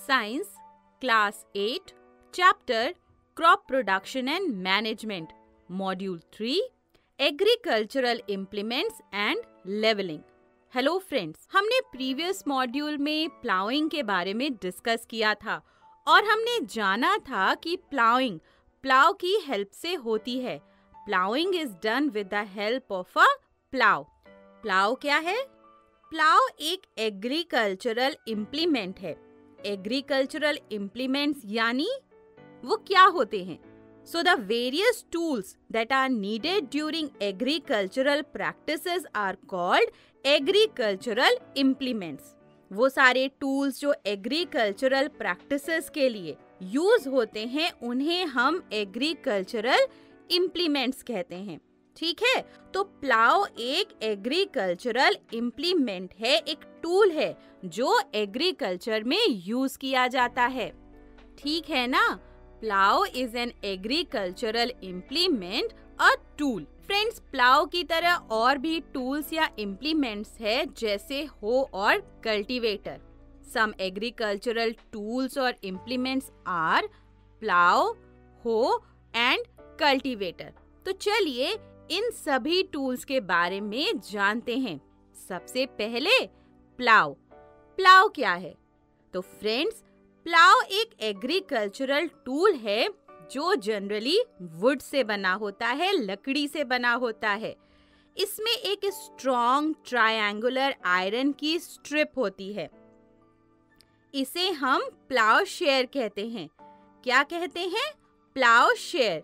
Science, Class 8, Chapter Crop Production and Management, Module 3, Agricultural Implements and Leveling. Hello friends, हमने previous module में ploughing के बारे में discuss किया था और हमने जाना था कि प्लाउइंग प्लाउ की हेल्प से होती है. Ploughing is done with the help of a plough. Plough क्या है? प्लाउ एक एग्रीकल्चरल इम्प्लीमेंट है. एग्रीकल्चरल इम्प्लीमेंट्स यानी वो क्या होते हैं? So the various tools that are needed during agricultural practices are called agricultural implements. वो सारे tools जो agricultural practices के लिए use होते हैं उन्हें हम agricultural implements कहते हैं. ठीक है, तो प्लाउ एक एग्रीकल्चरल इम्प्लीमेंट है, एक टूल है जो एग्रीकल्चर में यूज किया जाता है. ठीक है ना? Plough is an agricultural implement, a tool. Friends, plough की तरह और भी टूल्स या इम्प्लीमेंट्स है जैसे हो और कल्टीवेटर. सम एग्रीकल्चरल टूल्स और इम्प्लीमेंट्स आर प्लाउ, हो एंड कल्टीवेटर. तो चलिए इन सभी टूल्स के बारे में जानते हैं. सबसे पहले प्लाउ. प्लाउ क्या है? तो फ्रेंड्स, प्लाउ एक एग्रीकल्चरल टूल है जो जनरली वुड से बना होता है, लकड़ी से बना होता है. इसमें एक स्ट्रॉन्ग ट्रायंगुलर आयरन की स्ट्रिप होती है. इसे हम प्लाउ शेयर कहते हैं. क्या कहते हैं? Plough share.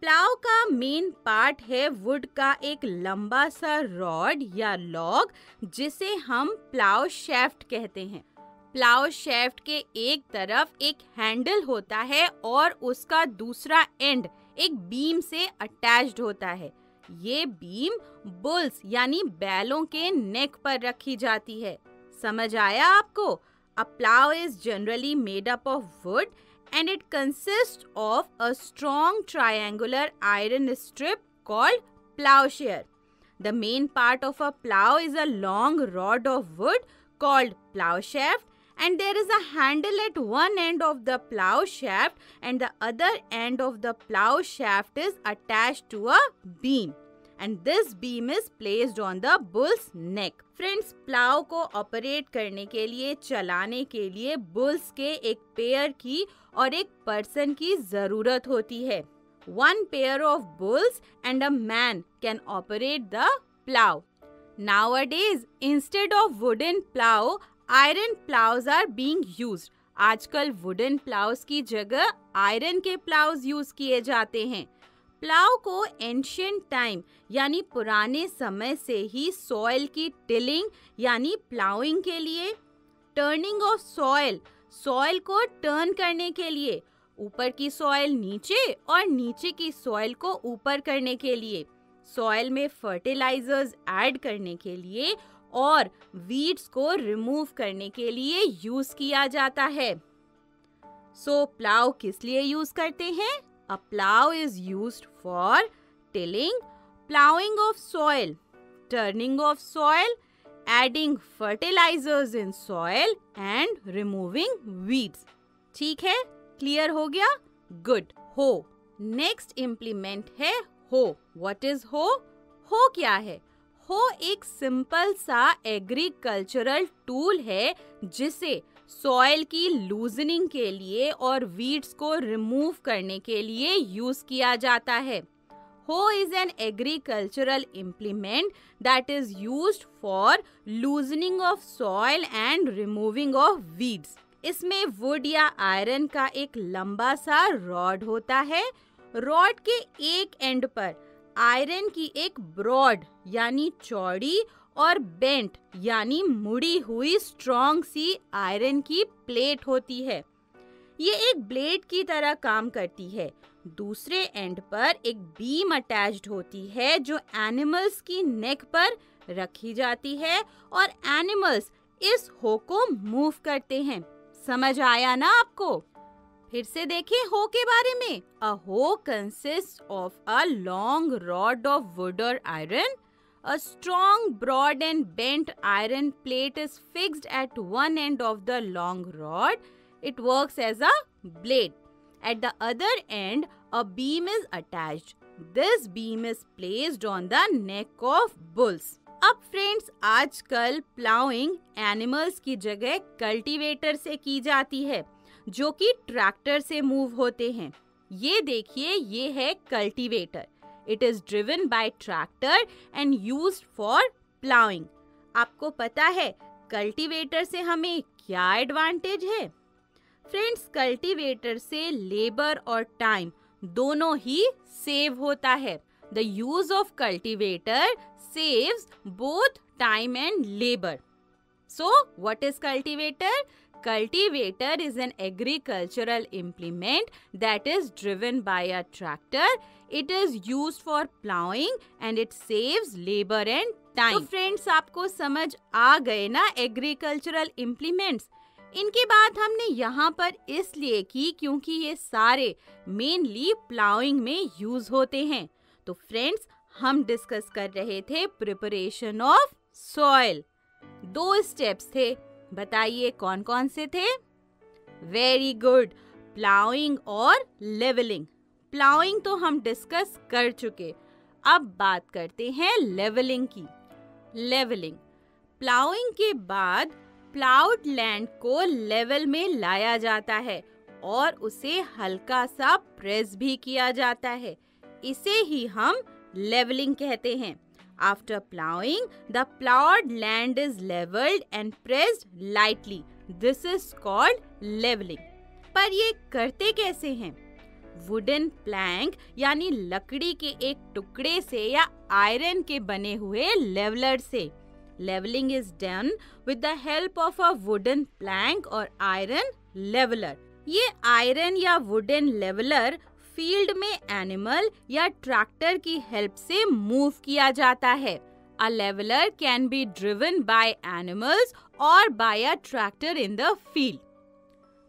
प्लाउ का मेन पार्ट है वुड का एक लंबा सा रॉड या लॉग जिसे हम प्लाउ शैफ्ट कहते हैं. प्लाउ शैफ्ट के एक तरफ एक हैंडल होता है और उसका दूसरा एंड एक बीम से अटैच्ड होता है. ये बीम बुल्स यानी बैलों के नेक पर रखी जाती है. समझ आया आपको? A plough is generally made up of wood and it consists of a strong triangular iron strip called plowshare. The main part of a plow is a long rod of wood called plow shaft, and there is a handle at one end of the plow shaft and the other end of the plow shaft is attached to a beam. And this beam is placed on the bull's neck. Friends, plough को operate करने के लिए, चलाने के लिए bulls के एक pair की और एक पर्सन की जरूरत होती है. One pair of bulls and a man can operate the plow. Nowadays, instead of wooden plow, iron plows are being used. आजकल वुडन प्लाउज की जगह आयरन के प्लाउज यूज किए जाते हैं. प्लाउ को एंशिएंट टाइम यानी पुराने समय से ही सॉइल की टिलिंग यानी प्लाउइंग के लिए, टर्निंग ऑफ सॉइल सॉइल को टर्न करने के लिए, ऊपर की सॉइल नीचे और नीचे की सॉइल को ऊपर करने के लिए, सॉइल में फर्टिलाइजर्स ऐड करने के लिए और वीड्स को रिमूव करने के लिए यूज किया जाता है. सो प्लाउ किस लिए यूज करते हैं? A plow is used for tilling, plowing of soil, turning of soil, adding fertilizers in soil and removing weeds. ठीक है? क्लियर हो गया? गुड. हो. नेक्स्ट इम्प्लीमेंट है हो. व्हाट इज हो? हो क्या है? हो एक सिंपल सा एग्रीकल्चरल टूल है जिसे सॉइल की लूजनिंग के लिए और वीड्स को रिमूव करने के लिए यूज किया जाता है. हो is an agricultural implement that is used for loosening of soil and removing of weeds. इसमें वुड या आयरन का एक लंबा सा रॉड होता है. रॉड के एक एंड पर आयरन की एक ब्रॉड यानी चौड़ी और बेंट यानी मुड़ी हुई स्ट्रॉन्ग सी आयरन की प्लेट होती है. ये एक ब्लेड की तरह काम करती है. दूसरे एंड पर एक बीम अटैच्ड होती है जो एनिमल्स की नेक पर रखी जाती है और एनिमल्स इस हो को मूव करते हैं. समझ आया ना आपको? फिर से देखें हो के बारे में. अ हो consist of a long rod of would और iron. A strong, broad and bent iron plate is fixed at one end of the long rod. It works as a blade. At the other end, a beam is attached. This beam is placed on the neck of bulls. अब friends, आजकल ploughing animals की जगह cultivator से की जाती है, जो कि ट्रैक्टर से मूव होते हैं। ये देखिए, ये है cultivator. It is driven by tractor and used for ploughing. आपको पता है कल्टीवेटर से हमें क्या एडवांटेज है? फ्रेंड्स, कल्टीवेटर से लेबर और टाइम दोनों ही सेव होता है। The use of cultivator saves both time and labor. So, what is cultivator? Cultivator is an agricultural implement that is driven by a tractor. It is used for plowing and it saves labor and time. तो friends, आपको समझ आ गए ना agricultural implements? इनकी बात हमने यहाँ पर इसलिए की क्योंकि ये सारे mainly plowing में यूज होते हैं। तो फ्रेंड्स, हम डिस्कस कर रहे थे प्रिपरेशन ऑफ सॉइल। 2 स्टेप्स थे, बताइए कौन कौन से थे? वेरी गुड, प्लाउइंग और लेवलिंग। प्लाउइंग तो हम डिस्कस कर चुके, अब बात करते हैं लेवलिंग की। लेवलिंग, प्लाउइंग के बाद प्लाउड लैंड को लेवल में लाया जाता है और उसे हल्का सा प्रेस भी किया जाता है। इसे ही हम leveling कहते हैं। After plowing, the plowed land is leveled and pressed lightly. This is called leveling. पर ये करते कैसे हैं? वुडन प्लैंक यानी लकड़ी के एक टुकड़े से या आयरन के बने हुए लेवलर से। Leveling is done with the help of a wooden plank or iron leveler. ये आयरन या वुडन लेवलर फील्ड में एनिमल या ट्रैक्टर की हेल्प से मूव किया जाता है। A leveller can be driven by animals और by a tractor in the field.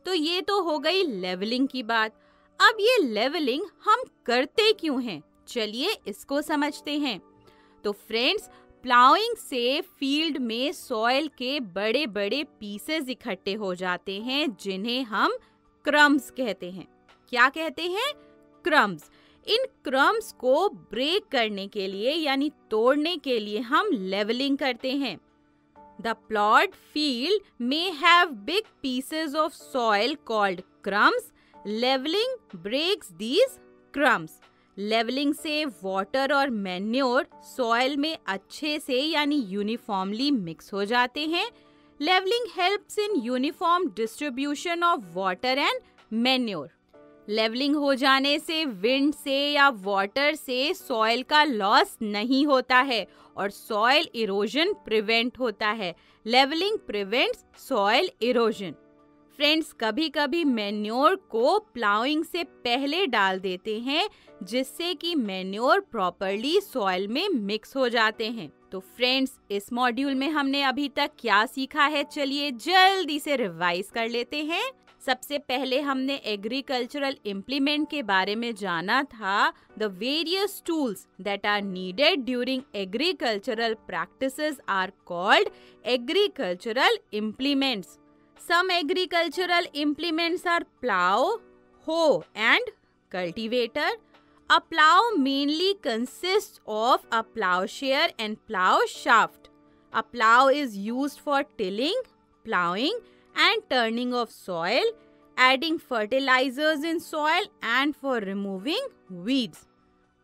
तो ये तो हो गई लेवलिंग की बात। अब ये लेवलिंग हम करते क्यों हैं? चलिए इसको समझते हैं। तो फ्रेंड्स, प्लाउइंग से फील्ड में सॉइल के बड़े बड़े पीसेस इकट्ठे हो जाते हैं, जिन्हें हम क्रम्स कहते हैं। क्या कहते हैं? क्रम्स। इन क्रम्स को ब्रेक करने के लिए यानी तोड़ने के लिए हम लेवलिंग करते हैं। The ploughed field may have big pieces of soil called crumbs. Levelling breaks these crumbs. Levelling से वाटर और मैन्योर सॉइल में अच्छे से यानी यूनिफॉर्मली मिक्स हो जाते हैं। Levelling helps in uniform distribution of water and manure. Levelling हो जाने से विंड से या वाटर से सॉइल का लॉस नहीं होता है और सॉइल इरोजन प्रिवेंट होता है। Levelling prevents soil erosion. Friends, कभी कभी मैन्योर को प्लाउइंग से पहले डाल देते हैं, जिससे कि मैन्योर प्रॉपर्ली सॉइल में मिक्स हो जाते हैं। तो फ्रेंड्स, इस मॉड्यूल में हमने अभी तक क्या सीखा है, चलिए जल्दी से रिवाइज कर लेते हैं। सबसे पहले हमने एग्रीकल्चरल इम्प्लीमेंट के बारे में जाना था। The various tools that are needed during agricultural practices are called agricultural implements. Some agricultural implements are plow, hoe and cultivator. A plow mainly consists of a plowshare and plow shaft. A plow is used for tilling, plowing and turning of soil, adding fertilizers in soil and for removing weeds.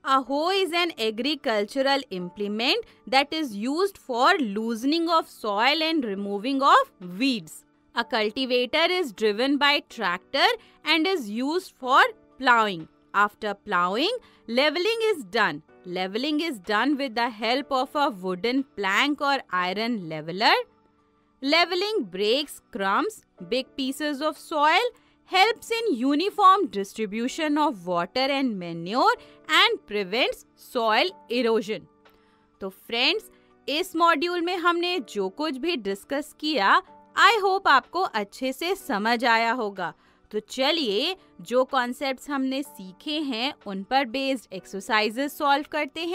A hoe is an agricultural implement that is used for loosening of soil and removing of weeds. A cultivator is driven by tractor and is used for plowing. After plowing, leveling is done. Leveling is done with the help of a wooden plank or iron leveler. Leveling breaks crumbs, big pieces of soil, helps in uniform distribution of water and manure and prevents soil erosion. तो friends, इस module में हमने जो कुछ भी discuss किया, I hope आपको अच्छे से समझ आया होगा। तो चलिए जो कॉन्सेप्ट्स हमने सीखे हैं उन पर बेस्ड एक्सरसाइजेस सॉल्व करते हैं।